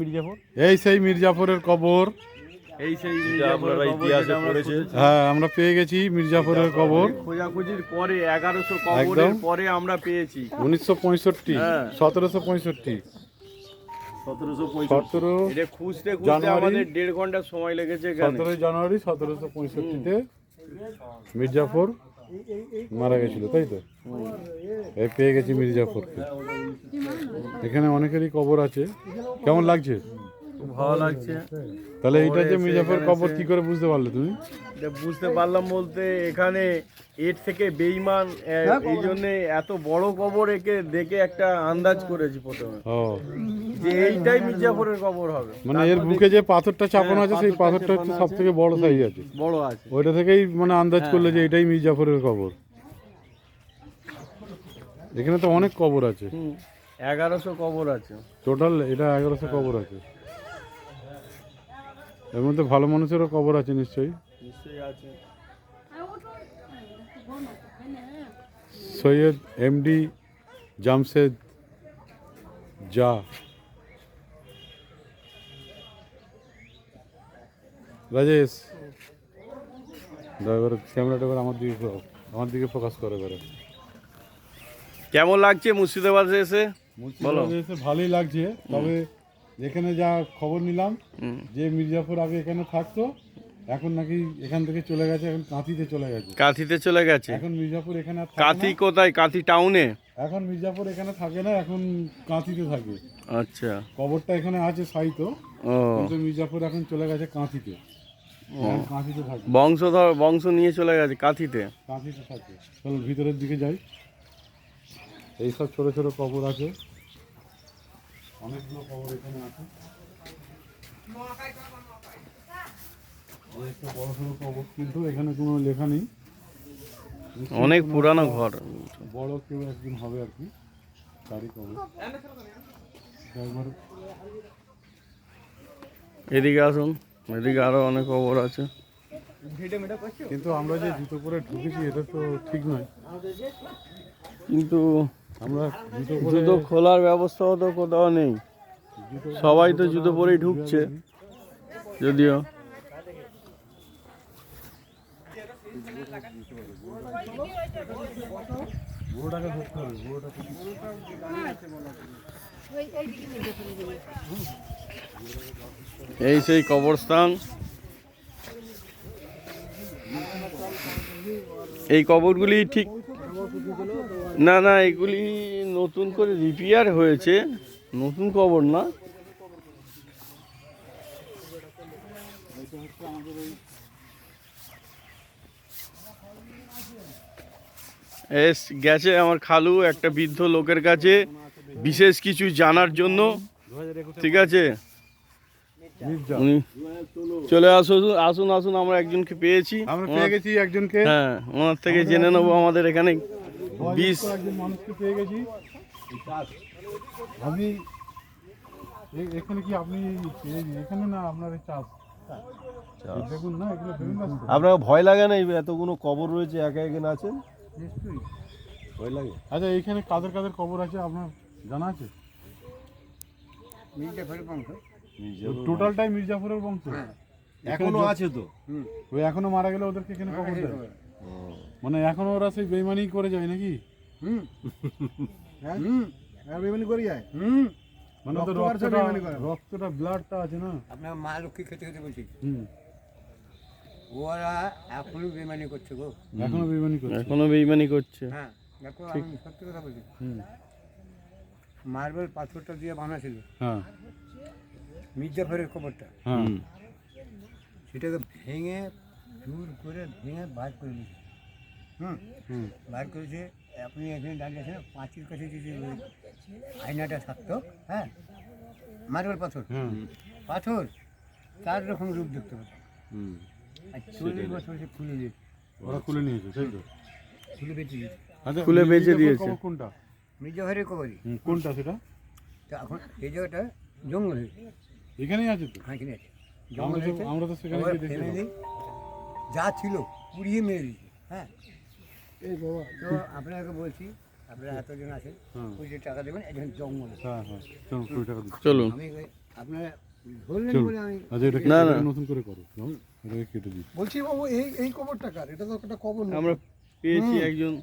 মির্জাপুর এই সেই মির্জাপুরের কবর। এই সেই মির্জাপুরের ইতিহাসে পড়েছে। হ্যাঁ, আমরা পেয়ে গেছি মির্জাপুরের কবর। খোঁজাখুঁজির পরে 1100 কবরের পরে আমরা পেয়েছি 1965, হ্যাঁ 1765, 1765 এটা খুঁজতে আমাদের 1.5 ঘন্টা সময় লেগেছে এখানে। 17 জানুয়ারি 1765-তে মির্জাপুর মারা গেছিল, তাই তো? এই পেয়ে গেছি মির্জাপুরকে। এখানে অনেকেরই কবর আছে। কেমন লাগছে? খুব ভালো লাগছে। তাহলে এইটা যে মির্জাপুর কবর কি করে বুঝতে পারলে তুমি? বুঝতে পারলাম বলতে এখানে এর থেকে বেঈমান এই জন্য এত বড় কবর একে দেখে একটা আন্দাজ করেছি প্রথমে যে এইটাই মির্জাপুরের কবর হবে। মানে এর বুকে যে পাথরটা চাপানো আছে সেই পাথরটা হচ্ছে সব থেকে বড় সাইজ আছে, বড় আছে, ওইটা থেকেই মানে আন্দাজ করলে যে এটাই মির্জাপুরের কবর। এখানে তো অনেক কবর আছে, 1100 কবর আছে টোটাল। এটা 1100 কবর আছে। এর মধ্যে ভালো মানুষেরও কবর আছে নিশ্চয়ই। আছে। সৈয়দ এমডি জামশেদ জা। রাজেশ ড্রাইভার ক্যামেরাটা এবার আমার দিকে ফোকাস করে এবারে। কেমন লাগছে মুর্শিদাবাদে এসে? মুর্শিদাবাদে এসে ভালোই লাগছে, তবে এখানে যা খবর নিলাম যে মির্জাপুর আগে এখানে থাকতো, এখন নাকি এখান থেকে চলে গেছে, এখন কাঁথিতে চলে গেছে। কাঁথিতে চলে গেছে। এখন মির্জাপুর এখানে আর কাঁথি কোথায়? কাঁথি টাউনে? এখন মির্জাপুর এখানে থাকে না, এখন কাঁথিতে থাকে। আচ্ছা, কবরটা এখানে আছে সাইতো, কিন্তু মির্জাপুর এখন চলে গেছে কাঁথিতে। কাঁথিতে থাকে, বংশ নিয়ে চলে গেছে কাঁথিতে। কাঁথিতে থাকে। চলো ভিতরের দিকে যাই। এইসব ছোট ছোট কবর আছে, অনেকগুলো কবর এখানে আছে। অনেকটা বড় সড়ো কবর, কিন্তু এখানে কোনো লেখা নেই। অনেক পুরানো ঘর, বড় কেউ একদিন হবে আর কি, তারই কবর। এদিকে আসুন, এদিকে আরো অনেক কবর আছে। কিন্তু আমরা যে জুতো পরে ঢুকেছি এটা তো ঠিক নয়। কিন্তু আমরা জুতো খোলার ব্যবস্থাও তো কোথাও নেই, সবাই তো জুতো পরেই ঢুকছে। যদিও এই সেই কবরস্থান। এই কবরগুলি ঠিক না, এগুলি নতুন করে রিপেয়ার হয়েছে, নতুন কবর না। গেছে আমার খালু একটা বৃদ্ধ লোকের কাছে বিশেষ কিছু জানার জন্য, ঠিক আছে? উনি চলে আসুন, আমরা একজনকে পেয়েছি, একজনকে। হ্যাঁ, ওনার থেকে জেনে নেবো আমাদের এখানে 20 একজন মানুষকে পেয়ে গেছি। আমি এখানে কি আপনি এখানে না আপনার চাষ দেখুন না, এগুলো আপনার ভয় লাগে না? এতগুলো কবর রয়েছে, একা এখানে আছেন, নিশ্চয়ই ভয় লাগে। আচ্ছা, এইখানে কাদের কাদের কবর আছে আপনার জানা আছে? টোটালটাই মির্জাপুরের বংশ। এখনো আছে তো? ওই এখনো মারা গেলে ওদেরকে এখানে কবর দেয়? মানে এখনো ওরা সেই বেইমানি করে যায় নাকি? বেইমানি করে যায়। মানে ওদের রক্তটা ব্লাডটা আছে না। আপনার মা লক্ষ্মী খেতে খেতে বলছি, ওরা এখনো বেইমানি করছে গো। এখনো বেইমানি করছে। হ্যাঁ দেখো, আমি সত্যি কথা বলছি। মার্বেল পাথরটা দিয়ে বানা ছিল, হ্যাঁ, মির্জাফরের কবরটা, হ্যাঁ, সেটাকে ভেঙে দূর করে ভেঙে বার করে নিয়েছে। বার করেছে। আপনি এখানে দাঁড়িয়ে আছেন, পাঁচির কাছে যে আয়নাটা থাকতো, হ্যাঁ, মার্বেল পাথর, পাথর 4 রকম রূপ দেখতে পাচ্ছি। আর 40 বছর সে খুলে দিয়েছে। ওরা খুলে নিয়েছে, তাই তো? খুলে বেঁচে দিয়েছে। আচ্ছা, খুলে বেঁচে দিয়েছে। কোনটা মির্জাফরের কবরই? কোনটা সেটা? এখন এই জায়গাটা জঙ্গল হয়েছে, এখানেই আছে তো? হ্যাঁ এখানে আছে জঙ্গল হয়েছে। আমরা তো সেখানে গিয়ে দেখলাম। ফ্যামিলি যা ছিল পুড়িয়ে মেরে দিয়েছে। হ্যাঁ, এই বাবা, তো আপনাকে বলছি, আপনারা এতজন আছেন, 20 টাকা দেবেন, এখানে জঙ্গল। হ্যাঁ, হ্যাঁ, চলুন 20 টাকা দিচ্ছি। চলুন। আমি আপনারা ধরলেন চল বলে আমি আচ্ছা এটাকে না, না। এটাকে নতুন করে করো এটাকে কেটে দিই বলছি বাবু এই কবরটা কার? এটা তো একটা কবর না। আমরা পেয়েছি একজন